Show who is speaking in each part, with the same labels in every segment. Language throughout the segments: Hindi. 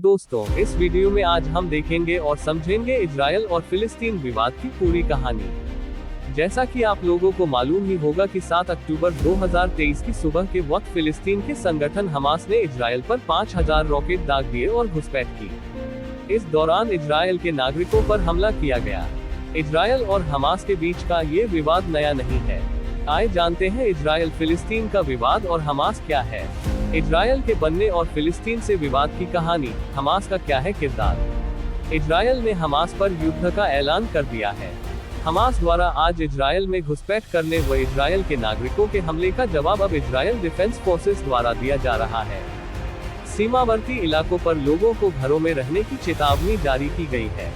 Speaker 1: दोस्तों, इस वीडियो में आज हम देखेंगे और समझेंगे इजरायल और फिलिस्तीन विवाद की पूरी कहानी। जैसा कि आप लोगों को मालूम ही होगा कि 7 अक्टूबर 2023 की सुबह के वक्त फिलिस्तीन के संगठन हमास ने इजरायल पर 5000 रॉकेट दाग दिए और घुसपैठ की। इस दौरान इजरायल के नागरिकों पर हमला किया गया। इजरायल और हमास के बीच का ये विवाद नया नहीं है। आइए जानते हैं इजरायल फिलिस्तीन का विवाद और हमास क्या है। इजरायल के बनने और फिलिस्तीन से विवाद की कहानी, हमास का क्या है किरदार। इजरायल ने हमास पर युद्ध का ऐलान कर दिया है। हमास द्वारा आज इजरायल में घुसपैठ करने व इजरायल के नागरिकों के हमले का जवाब अब इजरायल डिफेंस फोर्सेस द्वारा दिया जा रहा है। सीमावर्ती इलाकों पर लोगों को घरों में रहने की चेतावनी जारी की गई है।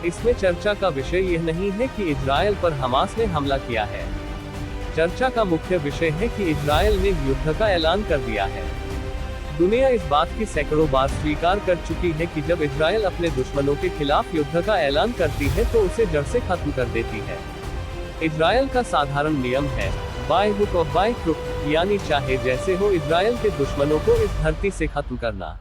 Speaker 1: इसमें चर्चा का विषय यह नहीं है कि इजरायल पर हमास ने हमला किया है। चर्चा का मुख्य विषय है कि इजरायल ने युद्ध का ऐलान कर दिया है। दुनिया इस बात की सैकड़ों बार स्वीकार कर चुकी है कि जब इजरायल अपने दुश्मनों के खिलाफ युद्ध का ऐलान करती है तो उसे जड़ से खत्म कर देती है। इजरायल का साधारण नियम है, बाय हुक और बाय क्रुक, यानी चाहे जैसे हो इजरायल के दुश्मनों को इस धरती से खत्म करना।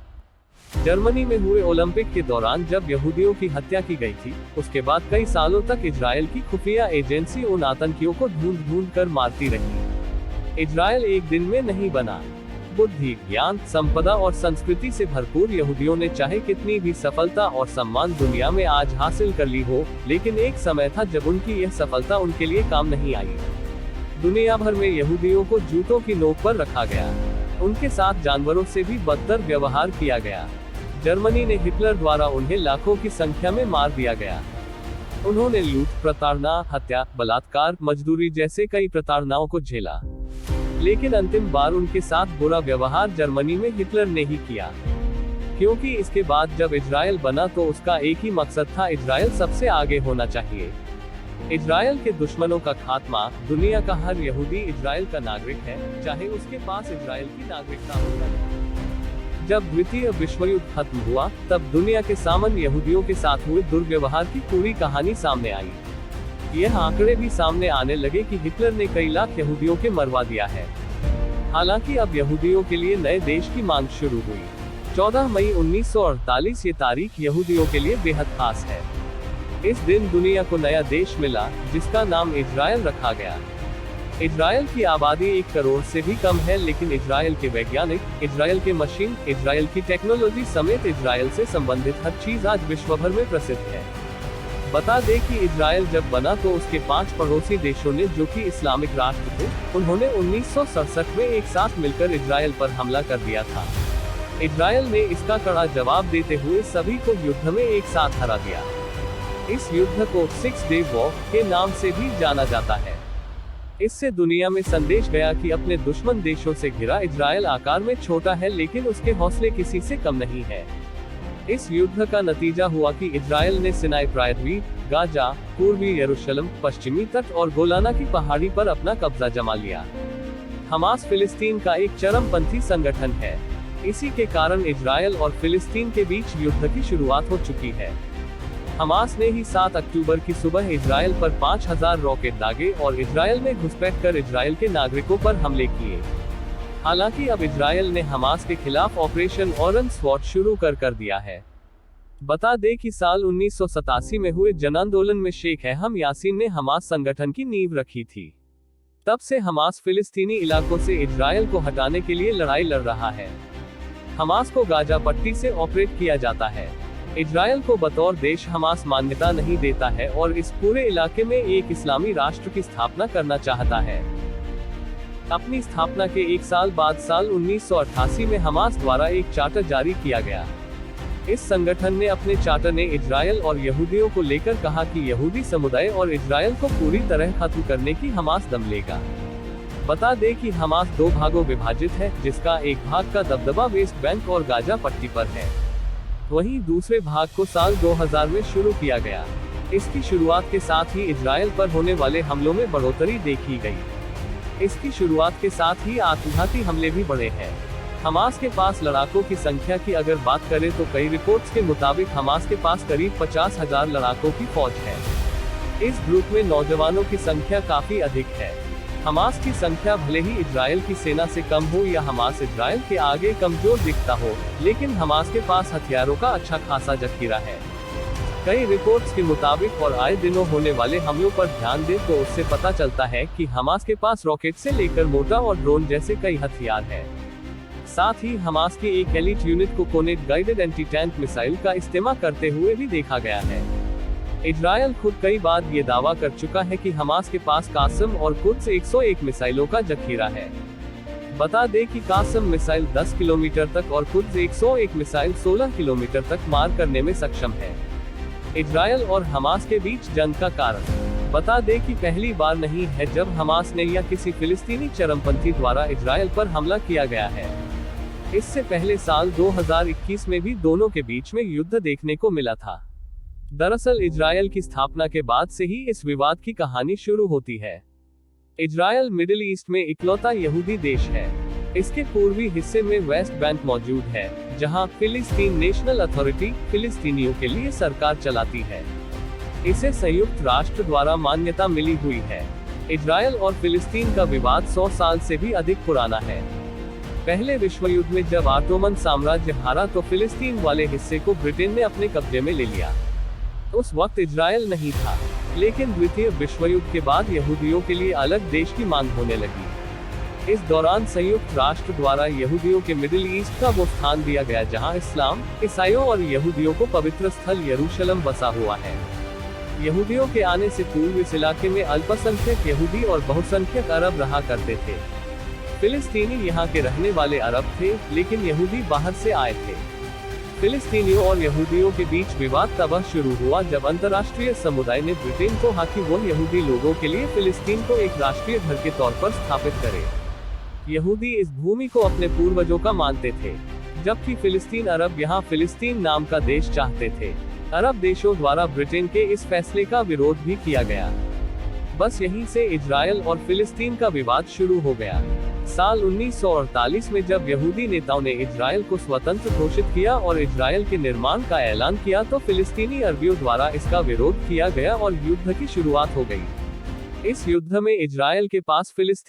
Speaker 1: जर्मनी में हुए ओलंपिक के दौरान जब यहूदियों की हत्या की गई थी, उसके बाद कई सालों तक इजरायल की खुफिया एजेंसी उन आतंकियों को ढूंढ कर मारती रही। इजरायल एक दिन में नहीं बना। बुद्धि, ज्ञान, संपदा और संस्कृति से भरपूर यहूदियों ने चाहे कितनी भी सफलता और सम्मान दुनिया में आज हासिल कर ली हो, लेकिन एक समय था जब उनकी यह सफलता उनके लिए काम नहीं आई। दुनिया भर में यहूदियों को जूतों की नोक पर रखा गया। उनके साथ जानवरों से भी बदतर व्यवहार किया गया। जर्मनी ने हिटलर द्वारा उन्हें लाखों की संख्या में मार दिया गया। उन्होंने लूट, प्रताड़ना, हत्या, बलात्कार, मजदूरी जैसे कई प्रताड़नाओं को झेला। लेकिन अंतिम बार उनके साथ बुरा व्यवहार जर्मनी में हिटलर ने ही किया, क्योंकि इसके बाद जब इजरायल बना तो उसका एक ही मकसद था, इजरायल सबसे आगे होना चाहिए। इजरायल के दुश्मनों का खात्मा। दुनिया का हर यहूदी इजरायल का नागरिक है, चाहे उसके पास इजरायल की नागरिकता हो या नहीं। जब द्वितीय विश्व युद्ध खत्म हुआ, तब दुनिया के सामान्य यहूदियों के साथ हुए दुर्व्यवहार की पूरी कहानी सामने आई। यह आंकड़े भी सामने आने लगे कि हिटलर ने कई लाख यहूदियों के मरवा दिया है। हालांकि अब यहूदियों के लिए नए देश की मांग शुरू हुई। 14 मई 1948 ये तारीख यहूदियों के लिए बेहद खास है। इस दिन दुनिया को नया देश मिला, जिसका नाम इजरायल रखा गया। इजरायल की आबादी 1 करोड़ से भी कम है, लेकिन इजरायल के वैज्ञानिक, इजरायल के मशीन, इजरायल की टेक्नोलॉजी समेत इजरायल से संबंधित हर चीज आज विश्व भर में प्रसिद्ध है। बता दें कि इजरायल जब बना तो उसके 5 पड़ोसी देशों ने, जो कि इस्लामिक राष्ट्र थे, उन्होंने 1967 में एक साथ मिलकर इजरायल पर हमला कर दिया था। इजरायल ने इसका कड़ा जवाब देते हुए सभी को युद्ध में एक साथ हरा दिया। इस युद्ध को 6 डे वॉर के नाम से भी जाना जाता है। इससे दुनिया में संदेश गया कि अपने दुश्मन देशों से घिरा इजरायल आकार में छोटा है, लेकिन उसके हौसले किसी से कम नहीं है। इस युद्ध का नतीजा हुआ कि इजरायल ने सिनाई प्रायद्वीप, गाजा, पूर्वी यरूशलेम, पश्चिमी तट और गोलाना की पहाड़ी पर अपना कब्जा जमा लिया। हमास फिलिस्तीन का एक चरमपंथी संगठन है। इसी के कारण इजरायल और फिलिस्तीन के बीच युद्ध की शुरुआत हो चुकी है। हमास ने ही 7 अक्टूबर की सुबह इजरायल पर 5000 रॉकेट दागे और इजरायल में घुसपैठ कर इजरायल के नागरिकों पर हमले किए। हालांकि अब इजरायल ने हमास के खिलाफ ऑपरेशन ऑरेंज स्वॉर्ड शुरू कर दिया है। बता दें कि साल 1987 में हुए जनांदोलन में शेख अहम यासीन ने हमास संगठन की नींव रखी थी। तब से हमास फिलिस्तीनी इलाकों से इजरायल को हटाने के लिए लड़ाई लड़ रहा है। हमास को गाजा पट्टी से ऑपरेट किया जाता है। इजरायल को बतौर देश हमास मान्यता नहीं देता है और इस पूरे इलाके में एक इस्लामी राष्ट्र की स्थापना करना चाहता है। अपनी स्थापना के 1 साल बाद साल 1988 में हमास द्वारा एक चार्टर जारी किया गया। इस संगठन ने अपने चार्टर ने इजरायल और यहूदियों को लेकर कहा कि यहूदी समुदाय और इजरायल को पूरी तरह खत्म करने की हमास दम लेगा। बता दें कि हमास 2 भागों विभाजित है, जिसका एक भाग का दबदबा वेस्ट बैंक और गाजा पट्टी पर है। वहीं दूसरे भाग को साल 2000 में शुरू किया गया। इसकी शुरुआत के साथ ही इजरायल पर होने वाले हमलों में बढ़ोतरी देखी गई। इसकी शुरुआत के साथ ही आत्मघाती हमले भी बढ़े हैं। हमास के पास लड़ाकों की संख्या की अगर बात करें तो कई रिपोर्ट्स के मुताबिक हमास के पास करीब 50,000 लड़ाकों की फौज है। इस ग्रुप में नौजवानों की संख्या काफी अधिक है। हमास की संख्या भले ही इजराइल की सेना से कम हो या हमास इजराइल के आगे कमजोर दिखता हो, लेकिन हमास के पास हथियारों का अच्छा खासा जखीरा है। कई रिपोर्ट्स के मुताबिक और आए दिनों होने वाले हमलों पर ध्यान दें तो उससे पता चलता है कि हमास के पास रॉकेट से लेकर मोटा और ड्रोन जैसे कई हथियार हैं। साथ ही हमास की एक एलिट यूनिट को connate guided anti tank missile का इस्तेमाल करते हुए भी देखा गया है। इजराइल खुद कई बार ये दावा कर चुका है कि हमास के पास कासम और कुद्स 101 मिसाइलों का जखीरा है। बता दें कि कासम मिसाइल 10 किलोमीटर तक और कुद्स 101 मिसाइल 16 किलोमीटर तक मार करने में सक्षम है। इजराइल और हमास के बीच जंग का कारण बता दें कि पहली बार नहीं है जब हमास ने या किसी फिलिस्तीनी चरमपंथी द्वारा इजराइल पर हमला किया गया है। इससे पहले साल 2021 में भी दोनों के बीच में युद्ध देखने को मिला था। दरअसल इजराइल की स्थापना के बाद से ही इस विवाद की कहानी शुरू होती है। इजराइल मिडिल ईस्ट में इकलौता यहूदी देश है। इसके पूर्वी हिस्से में वेस्ट बैंक मौजूद है, जहां फिलिस्तीन नेशनल अथॉरिटी फिलिस्तीनियों के लिए सरकार चलाती है। इसे संयुक्त राष्ट्र द्वारा मान्यता मिली हुई है। इजराइल और फिलिस्तीन का विवाद 100 साल से भी अधिक पुराना है। पहले विश्व युद्ध में जब ऑटोमन साम्राज्य हारा तो फिलिस्तीन वाले हिस्से को ब्रिटेन ने अपने कब्जे में ले लिया। उस वक्त इजराइल नहीं था, लेकिन द्वितीय विश्व युद्ध के बाद यहूदियों के लिए अलग देश की मांग होने लगी। इस दौरान संयुक्त राष्ट्र द्वारा यहूदियों के मिडिल ईस्ट का वो स्थान दिया गया जहां इस्लाम, ईसाइयों और यहूदियों को पवित्र स्थल यरूशलेम बसा हुआ है। यहूदियों के आने से पूर्व इस इलाके में अल्पसंख्यक यहूदी और बहुसंख्यक अरब रहा करते थे। फिलिस्तीनी यहाँ के रहने वाले अरब थे, लेकिन यहूदी बाहर से आए थे। फिलिस्तीनियों और यहूदियों के बीच विवाद तब शुरू हुआ जब अंतर्राष्ट्रीय समुदाय ने ब्रिटेन को कहा कि वो यहूदी लोगों के लिए फिलिस्तीन को एक राष्ट्रीय घर के तौर पर स्थापित करे। यहूदी इस भूमि को अपने पूर्वजों का मानते थे, जबकि फिलिस्तीन अरब यहाँ फिलिस्तीन नाम का देश चाहते थे। अरब देशों द्वारा ब्रिटेन के इस फैसले का विरोध भी किया गया। बस यहीं से इजराइल और फिलिस्तीन का विवाद शुरू हो गया। साल 1948 में जब यहूदी नेताओं ने इजराइल को स्वतंत्र घोषित किया और इजराइल के निर्माण का ऐलान किया तो फिलिस्तीनी अरबियों द्वारा इसका विरोध किया गया और युद्ध की शुरुआत हो गई। इस युद्ध में इजराइल के पास फिलिस्तीन